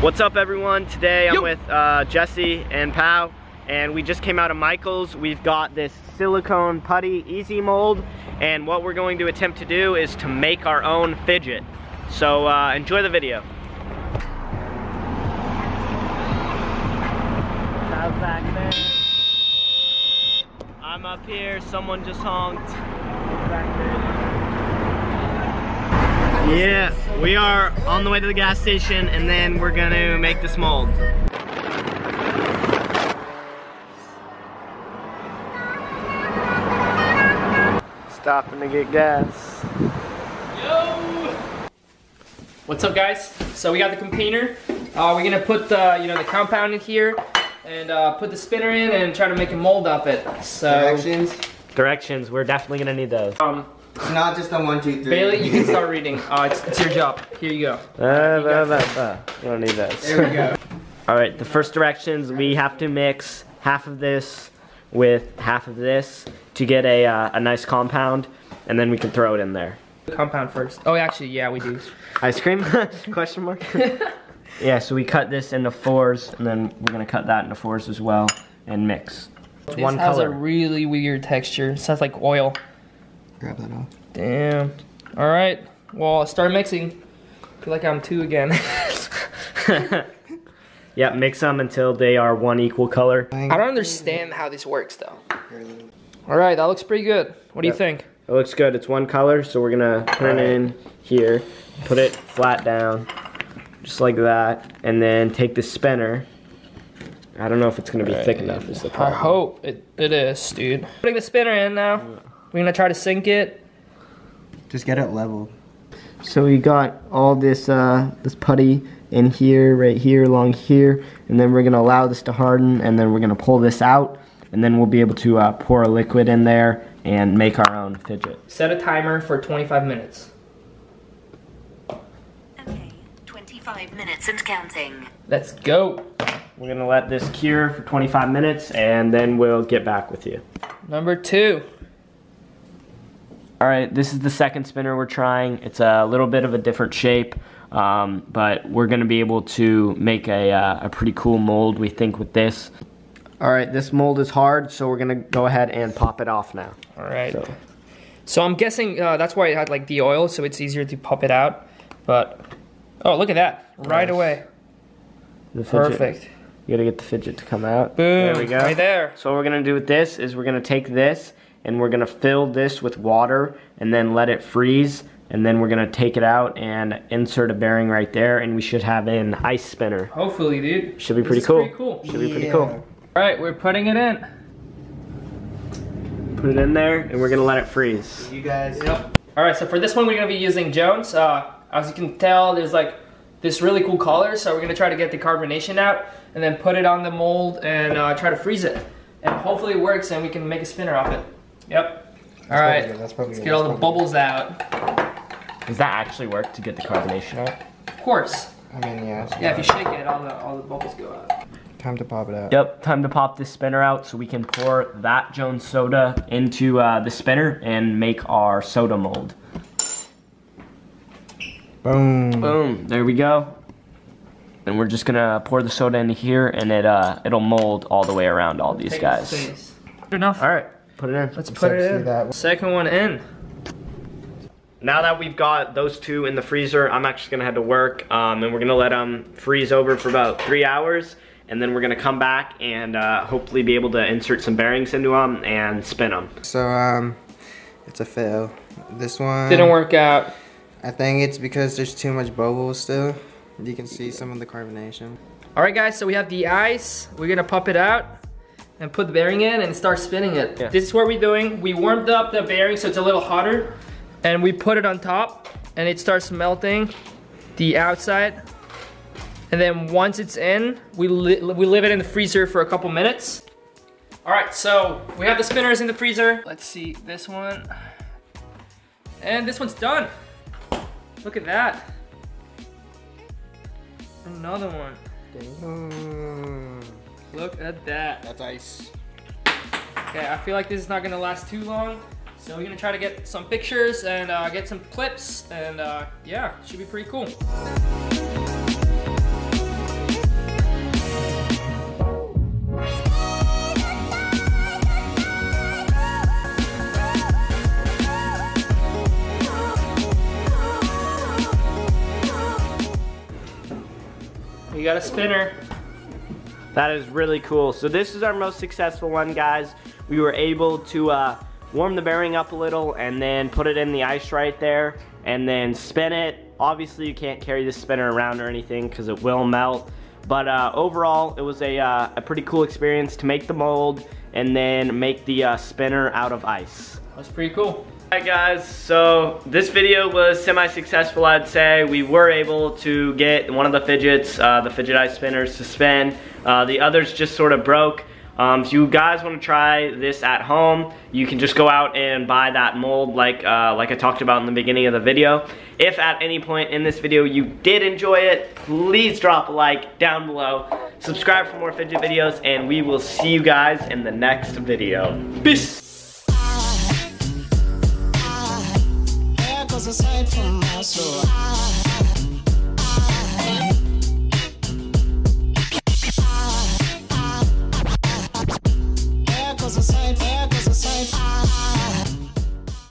What's up, everyone? Today I'm with Jesse and Pau, and we just came out of Michael's. We've got this silicone putty easy mold, and what we're going to attempt to do is to make our own fidget. So enjoy the video. How's back there? I'm up here, someone just honked. Back there. Yeah, we are on the way to the gas station, and then we're gonna make this mold. Stopping to get gas. Yo! What's up, guys? So we got the container. We're gonna put the the compound in here and put the spinner in and try to make a mold of it. So Directions. We're definitely gonna need those. Not just a 1, 2, 3. Bailey, you can start reading. It's your job. Here you go. We don't need those. There we go. Alright, the first directions, we have to mix half of this with half of this to get a nice compound, and then we can throw it in there. The compound first. Oh, actually, yeah, we do. Ice cream? Question mark? Yeah, so we cut this into 4s, and then we're gonna cut that into 4s as well, and mix. It's This one has color. a really weird texture. It sounds like oil. Grab that off. Damn. All right. Well, start mixing. Feel like I'm 2 again. Yeah, mix them until they are one equal color. I don't understand how this works, though. All right, that looks pretty good. What do you think? It looks good. It's one color, so we're gonna put it in here, put it flat down, just like that, and then take the spinner. I don't know if it's gonna be thick enough. Is the I problem. hope it is, dude. Putting the spinner in now. We're gonna try to sink it. Just get it level. So we got all this this putty in here, right here, along here, and then we're gonna allow this to harden, and then we're gonna pull this out, and then we'll be able to pour a liquid in there and make our own fidget. Set a timer for 25 minutes. Okay, 25 minutes and counting. Let's go. We're gonna let this cure for 25 minutes, and then we'll get back with you. Number 2. All right, this is the second spinner we're trying. It's a little bit of a different shape, but we're gonna be able to make a pretty cool mold, we think, with this. All right, this mold is hard, so we're gonna go ahead and pop it off now. All right. So I'm guessing that's why it had like the oil, so it's easier to pop it out. But oh, look at that! Right away. The fidget. Perfect. You gotta get the fidget to come out. Boom. There we go. Right there. So what we're gonna do with this is we're gonna take this and we're gonna fill this with water and then let it freeze, and then we're gonna take it out and insert a bearing right there, and we should have an ice spinner. Hopefully, dude. Should be pretty This is cool. Pretty cool. Should be pretty cool. All right, we're putting it in. Put it in there and we're gonna let it freeze. You guys. Yep. All right, so for this one, we're gonna be using Jones. As you can tell, there's like this really cool color, so we're gonna try to get the carbonation out and then put it on the mold and try to freeze it. And hopefully it works and we can make a spinner off it. Yep. All right, That's probably let's good. get all the bubbles out. Does that actually work to get the carbonation out? Of course. I mean, yeah. Yeah, if you shake it, all the bubbles go out. Time to pop it out. Yep, time to pop this spinner out so we can pour that Jones soda into the spinner and make our soda mold. Boom. Boom, there we go. And we're just gonna pour the soda into here, and it'll mold all the way around all these guys. Good enough. All right, put it in. Let's put it in. That. Second one in. Now that we've got those two in the freezer, I'm actually gonna head to work, and we're gonna let them freeze over for about 3 hours, and then we're gonna come back and hopefully be able to insert some bearings into them and spin them. So, it's a fail. This one Didn't work out. I think it's because there's too much bubbles still. You can see some of the carbonation. All right, guys, so we have the ice. We're gonna pop it out and put the bearing in and start spinning it. Yeah. This is what we're doing. We warmed up the bearing so it's a little hotter, and we put it on top, and it starts melting the outside. And then once it's in, we leave it in the freezer for a couple minutes. All right, so we have the spinners in the freezer. Let's see this one. And this one's done. Look at that. Another one. Look at that. That's ice. Okay, I feel like this is not gonna last too long. So we're gonna try to get some pictures and get some clips, and yeah, should be pretty cool. We got a spinner. That is really cool. So this is our most successful one, guys. We were able to warm the bearing up a little and then put it in the ice right there and then spin it. Obviously you can't carry this spinner around or anything because it will melt. But overall, it was a pretty cool experience to make the mold and then make the spinner out of ice. That's pretty cool. Alright guys, so this video was semi-successful, I'd say. We were able to get one of the Fidgets, the Fidget ice spinners, to spin. The others just sort of broke. If you guys want to try this at home, you can just go out and buy that mold like I talked about in the beginning of the video. If at any point in this video you did enjoy it, please drop a like down below. Subscribe for more Fidget videos, and we will see you guys in the next video. Peace! Aside from my soul.